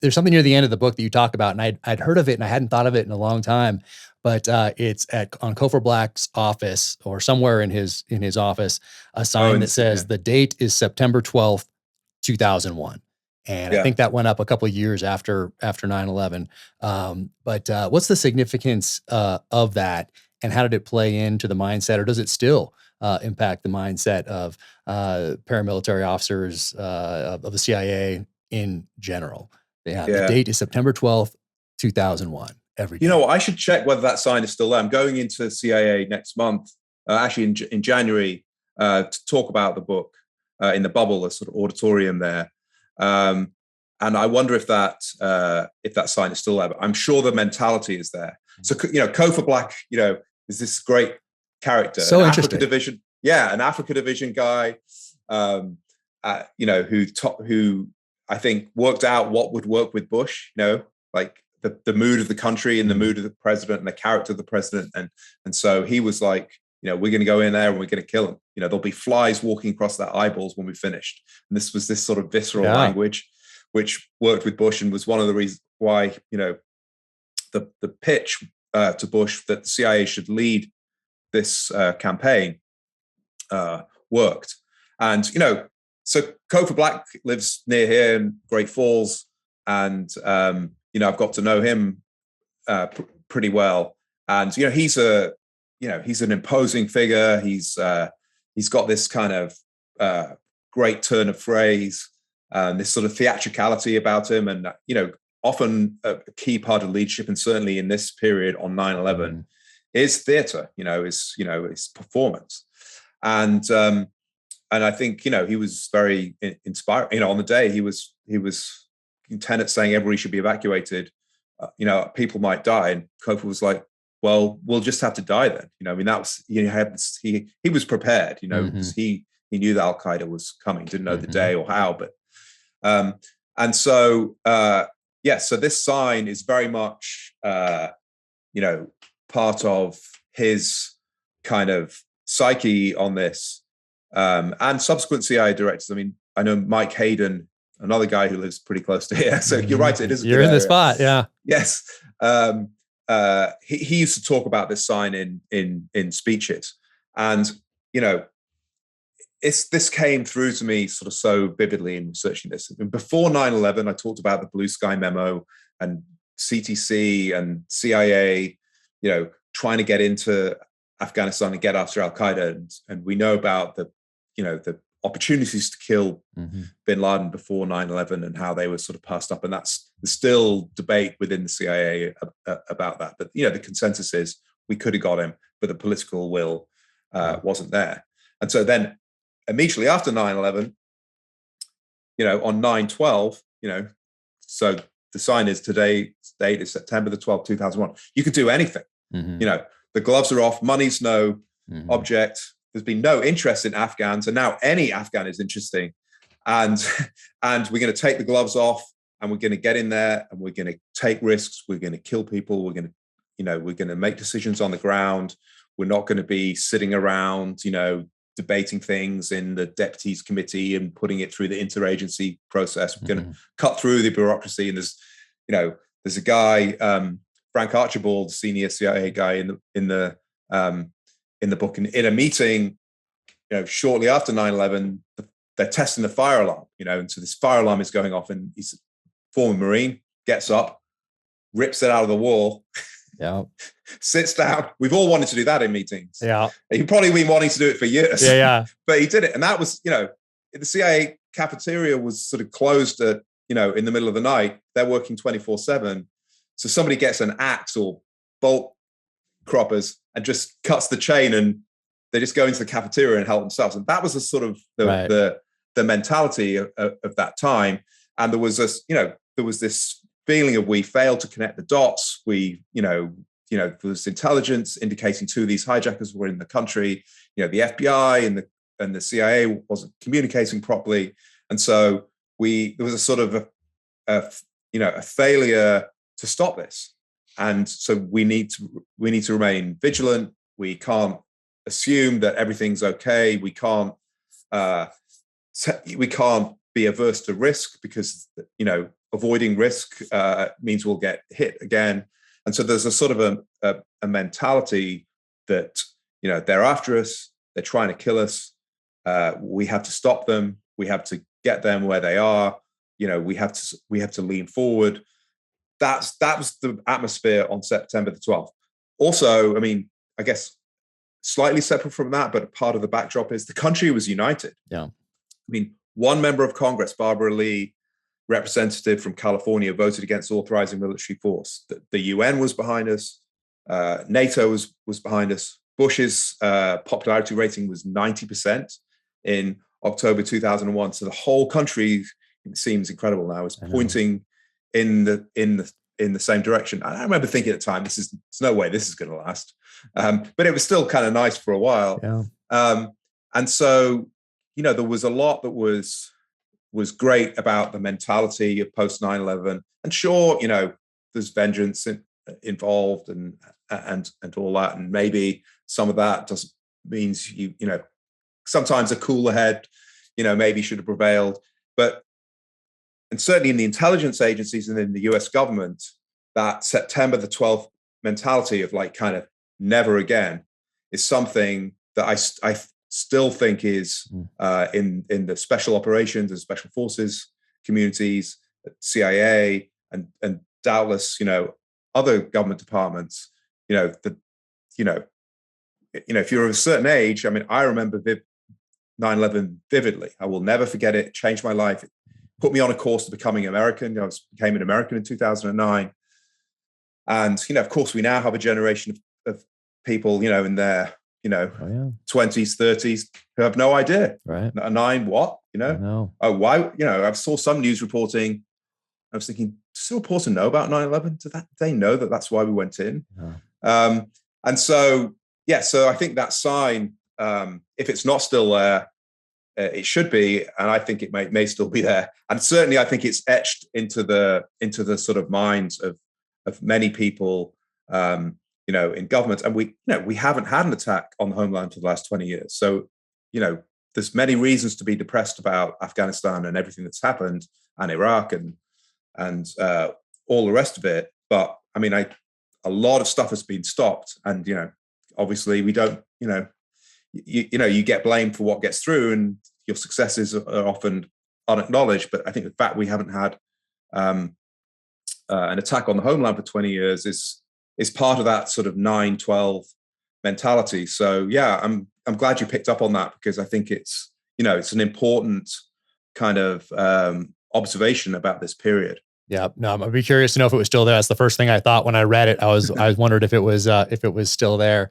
there's something near the end of the book that you talk about, and I'd heard of it and I hadn't thought of it in a long time, but it's on Cofer Black's office or somewhere in his office, a Oh, sign that says the date is September 12th, 2001. And I yeah. think that went up a couple of years after 9/11. But what's the significance of that, and how did it play into the mindset, or does it still impact the mindset of paramilitary officers of the CIA in general? Yeah, the Yeah. date is September 12th, 2001. Every day. You know what? I should check whether that sign is still there. I'm going into CIA next month, actually in January, to talk about the book in the bubble, the sort of auditorium there. And I wonder if that sign is still there. But I'm sure the mentality is there. So, Cofer Black, is this great character. So interesting. An Africa Division guy, who I think worked out what would work with Bush, like the mood of the country and the mood of the president and the character of the president. And so he was like, we're going to go in there and we're going to kill him. There'll be flies walking across their eyeballs when we finished. And this was this sort of visceral language, which worked with Bush and was one of the reasons why, the pitch to Bush that the CIA should lead this campaign worked. And, so Cofer Black lives near here in Great Falls. And, I've got to know him pretty well. And, he's an imposing figure. He's got this kind of great turn of phrase, this sort of theatricality about him. And, often a key part of leadership, and certainly in this period on 9/11, is theater, is performance. And I think, he was very inspiring. On the day he was Tenet saying everybody should be evacuated, people might die. And Cofer was like, well, we'll just have to die then. That was, he was prepared, because he knew that Al-Qaeda was coming, didn't know the day or how, but, and so, so this sign is very much, part of his kind of psyche on this, and subsequent CIA directors. I mean, I know Mike Hayden, another guy who lives pretty close to here. So you're right, it is. You're in the spot, yeah. Yes, he used to talk about this sign in speeches, and this came through to me sort of so vividly in researching this. And before 9/11, I talked about the Blue Sky Memo and CTC and CIA, trying to get into Afghanistan and get after Al-Qaeda. And we know about the opportunities to kill bin Laden before 9/11 and how they were sort of passed up. And there's still debate within the CIA about that. But, the consensus is we could have got him, but the political will wasn't there. And so then immediately after 9/11, on 9/12, so the sign is today's date is September 12th, 2001. You could do anything. The gloves are off, money's no object. There's been no interest in Afghans, and now any Afghan is interesting. And we're going to take the gloves off, and we're going to get in there, and we're going to take risks. We're going to kill people. We're going to make decisions on the ground. We're not going to be sitting around, debating things in the deputies committee and putting it through the interagency process. We're going to cut through the bureaucracy. And there's a guy, Frank Archibald, senior CIA guy in the book, in a meeting, shortly after 9/11, they're testing the fire alarm, and so this fire alarm is going off, and he's a former Marine, gets up, rips it out of the wall, sits down. We've all wanted to do that in meetings. Yeah. He'd probably been wanting to do it for years. Yeah. But he did it. And that was, the CIA cafeteria was sort of closed at, in the middle of the night. They're working 24/7. So somebody gets an axe or bolt croppers and just cuts the chain, and they just go into the cafeteria and help themselves. And that was the sort of the mentality of that time. And there was this feeling of we failed to connect the dots. There was intelligence indicating two of these hijackers were in the country. The FBI and the CIA wasn't communicating properly, and so there was a sort of a failure to stop this. And so we need to remain vigilant. We can't assume that everything's okay. We can't be averse to risk because, avoiding risk means we'll get hit again. And so there's a sort of a mentality that, they're after us, they're trying to kill us. We have to stop them. We have to get them where they are. We have to lean forward. That was the atmosphere on September the 12th. Also, I guess slightly separate from that, but part of the backdrop is the country was united. Yeah. One member of Congress, Barbara Lee, representative from California, voted against authorizing military force. The UN was behind us. NATO was behind us. Bush's popularity rating was 90% in October 2001. So the whole country, it seems incredible now, is pointing in the same direction. I remember thinking at the time, there's no way this is going to last. But it was still kind of nice for a while. Yeah. And so, there was a lot that was great about the mentality of post 9/11. And sure, there's vengeance involved and all that. And maybe some of that just means sometimes a cooler head, maybe should have prevailed. And certainly in the intelligence agencies and in the US government, that September the 12th mentality of kind of never again is something that I still think is in the special operations and special forces communities, CIA, and doubtless, other government departments, if you're of a certain age, I remember 9/11 vividly. I will never forget it. It changed my life. It put me on a course to becoming American. I became an American in 2009. And, of course, we now have a generation of people, in their, 20s, 30s who have no idea. Right. 9, what? No. Oh, why? I saw some news reporting. I was thinking, does the reporter know about 9/11? Do they know that that's why we went in? No. And so, so I think that sign, if it's not still there, it should be, and I think it may still be there. And certainly, I think it's etched into the sort of minds of many people, in government. And we haven't had an attack on the homeland for the last 20 years. So, there's many reasons to be depressed about Afghanistan and everything that's happened, and Iraq and all the rest of it. But a lot of stuff has been stopped, and obviously we don't, you get blamed for what gets through, and your successes are often unacknowledged. But I think the fact we haven't had an attack on the homeland for 20 years is part of that sort of 9/12 mentality. So I'm glad you picked up on that, because I think it's an important kind of observation about this period. Yeah, no, I'd be curious to know if it was still there. That's the first thing I thought when I read it. I wondered if it was still there.